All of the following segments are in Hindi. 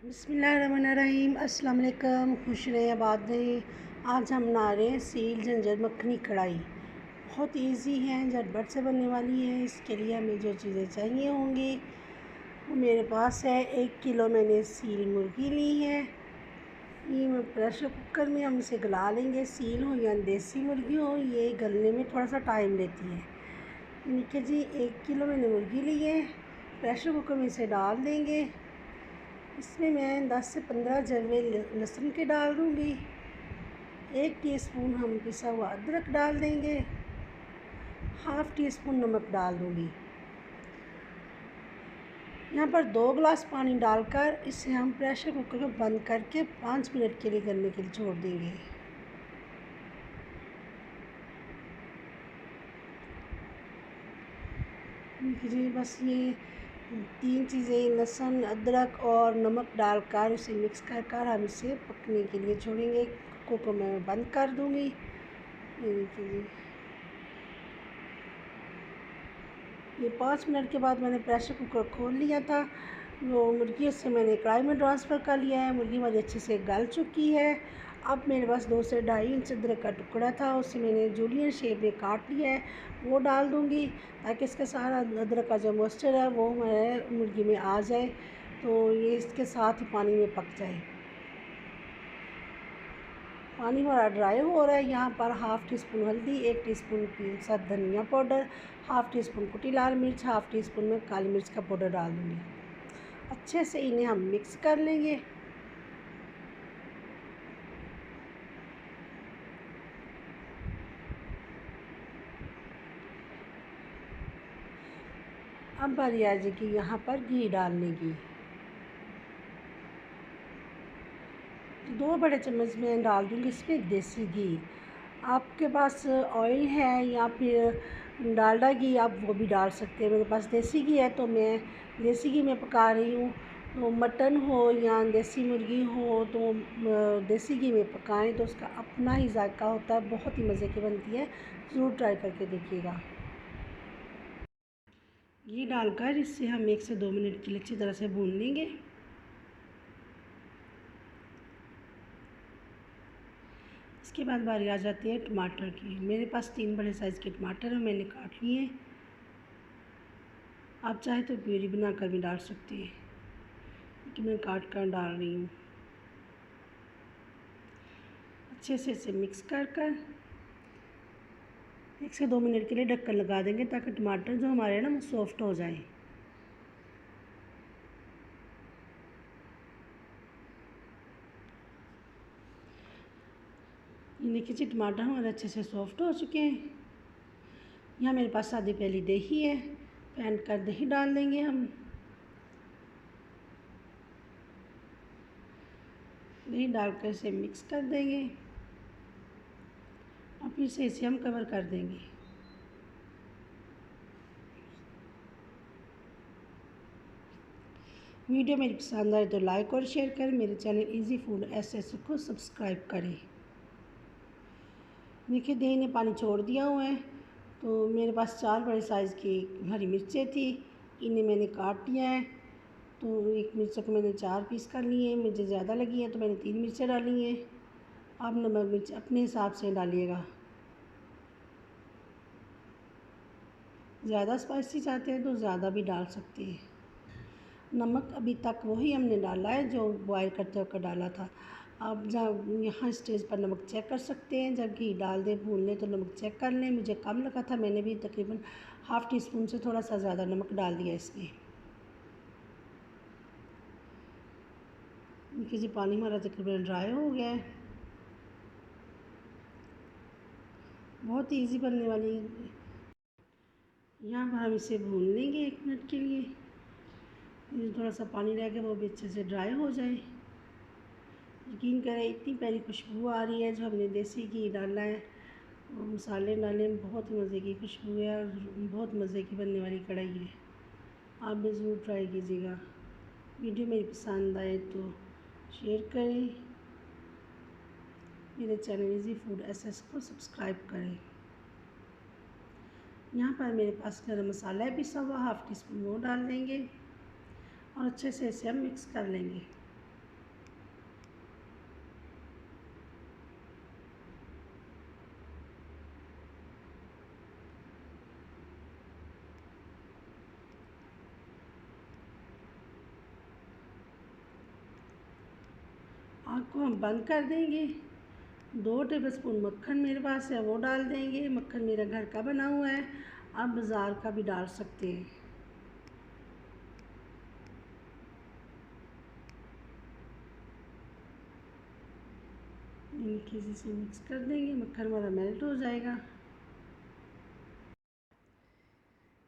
बिस्मिल्लाहिर्रहमानिर्रहीम। अस्सलाम वालेकुम। खुश रहें, आबाद रहें। आज हम बना रहे हैं सील झंझर मखनी कढ़ाई। बहुत इजी है, झटपट से बनने वाली है। इसके लिए हमें जो चीज़ें चाहिए होंगी वो मेरे पास है। 1 किलो मैंने सील मुर्गी ली है। ये मैं प्रेशर कुकर में हम इसे गला लेंगे। सील हो या देसी मुर्गी हो, ये गलने में थोड़ा सा टाइम लेती है। देखिए जी, 1 किलो मैंने मुर्गी ली है। प्रेशर कुकर में इसे डाल देंगे। इसमें मैं 10 से 15 जर्वे लहसुन के डाल दूँगी। 1 टीस्पून हम पिसा हुआ अदरक डाल देंगे। हाफ़ टी स्पून नमक डाल दूँगी। यहाँ पर 2 गिलास पानी डालकर इसे हम प्रेशर कुकर को बंद करके 5 मिनट के लिए गलने के लिए छोड़ देंगे। जी, बस ये 3 चीज़ें लहसुन, अदरक और नमक डालकर उसे मिक्स कर हम इसे पकने के लिए छोड़ेंगे। कुकर मैं बंद कर दूँगी। ये देखिए, ये 5 मिनट के बाद मैंने प्रेशर कुकर खोल लिया था। वो मुर्गी से मैंने कढ़ाई में ट्रांसफ़र कर लिया है। मुर्गी हमारी अच्छे से गल चुकी है। अब मेरे पास 2 से ढाई इंच अदरक का टुकड़ा था, उसे मैंने जूलियन शेप में काट लिया है। वो डाल दूँगी ताकि इसका सारा अदरक का जो मॉइस्चर है वो हमारे मुर्गी में आ जाए, तो ये इसके साथ ही पानी में पक जाए। पानी हमारा ड्राई हो रहा है। यहाँ पर हाफ़ टी स्पून हल्दी, 1 टीस्पून पिसा धनिया पाउडर, हाफ़ टी स्पून कुटी लाल मिर्च, हाफ़ टी स्पून में काली मिर्च का पाउडर डाल दूँगी। अच्छे से इन्हें हम मिक्स कर लेंगे। अब बारी आ जाएगी यहाँ पर घी डालने की। 2 बड़े चम्मच में डाल दूँगी इसमें देसी घी। आपके पास ऑयल है या फिर डालडा घी, आप वो भी डाल सकते हैं। मेरे पास देसी घी है तो मैं देसी घी में पका रही हूँ। तो मटन हो या देसी मुर्गी हो तो देसी घी में पकाएं तो उसका अपना ही जायका होता है, बहुत ही मज़े की बनती है। ज़रूर ट्राई करके देखिएगा। घी डालकर इससे हम 1 से 2 मिनट के लिए अच्छी तरह से भून लेंगे। इसके बाद बारी आ जाती है टमाटर की। मेरे पास 3 बड़े साइज़ के टमाटर हैं, मैंने काट लिए। आप चाहे तो प्यूरी बनाकर भी डाल सकते हैं, लेकिन मैं काट कर डाल रही हूँ। अच्छे से इसे मिक्स कर 1 से 2 मिनट के लिए ढक्कन लगा देंगे ताकि टमाटर जो हमारे हैं ना वो सॉफ्ट हो जाए। ये देखिए जी, टमाटर हमारे अच्छे से सॉफ्ट हो चुके हैं। यहाँ मेरे पास आधी प्याली दही है, फेंट कर दही डाल देंगे हम। दही डालकर इसे मिक्स कर देंगे और फिर से इसे हम कवर कर देंगे। वीडियो मेरी पसंद आए तो लाइक और शेयर करें। मेरे चैनल इजी फूड एसएस को सब्सक्राइब करें। देखिए, दही ने पानी छोड़ दिया हुआ है। तो मेरे पास 4 बड़े साइज़ की हरी मिर्चें थी, इन्हें मैंने काट लिया है। तो एक मिर्च को मैंने 4 पीस कर लिए हैं। मुझे ज़्यादा लगी हैं तो मैंने 3 मिर्चें डाली हैं। आप नमक मिर्च अपने हिसाब से डालिएगा। ज़्यादा स्पाइसी चाहते हैं तो ज़्यादा भी डाल सकते हैं। नमक अभी तक वही हमने डाला है जो बॉयल करते वक्त डाला था। आप जब यहाँ स्टेज पर नमक चेक कर सकते हैं, जब घी डाल दें भून लें तो नमक चेक कर लें। मुझे कम लगा था, मैंने भी तकरीबन हाफ़ टी स्पून से थोड़ा सा ज़्यादा नमक डाल दिया इसमें। देखिए जी, पानी हमारा तकरीबन ड्राई हो गया है। बहुत ही ईजी बनने वाली है। यहाँ पर हम इसे भून लेंगे 1 मिनट के लिए। थोड़ा सा पानी रह गया, वो भी अच्छे से ड्राई हो जाए। यकीन करें, इतनी प्यारी खुशबू आ रही है। जो हमने देसी घी डाला है और मसाले डाले हैं, बहुत मज़े की खुशबू है और बहुत मज़े की बनने वाली कढ़ाई है। आप भी ज़रूर ट्राई कीजिएगा। वीडियो मेरी पसंद आए तो शेयर करें। मेरे चैनल इजी फूड एसएस को सब्सक्राइब करें। यहाँ पर मेरे पास गरम मसाला है पिसा हुआ, हाफ़ टी स्पून वो डाल देंगे और अच्छे से इसे हम मिक्स कर लेंगे। आग को हम बंद कर देंगे। 2 टेबलस्पून मक्खन मेरे पास है, वो डाल देंगे। मक्खन मेरा घर का बना हुआ है, आप बाज़ार का भी डाल सकते हैं। हल्की से मिक्स कर देंगे, मक्खन हमारा मेल्ट हो जाएगा।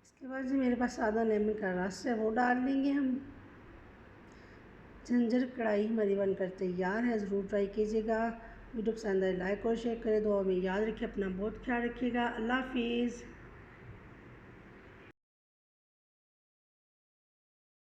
इसके बाद जो मेरे पास सादा लेमन का रस है वो डाल देंगे हम। झंझर कढ़ाई हमारी बनकर तैयार है, ज़रूर ट्राई कीजिएगा। वीडियो पसंद आए लाइक और शेयर करें, दुआ में याद रखिए, अपना बहुत ख्याल रखिएगा। अल्लाह हाफिज़।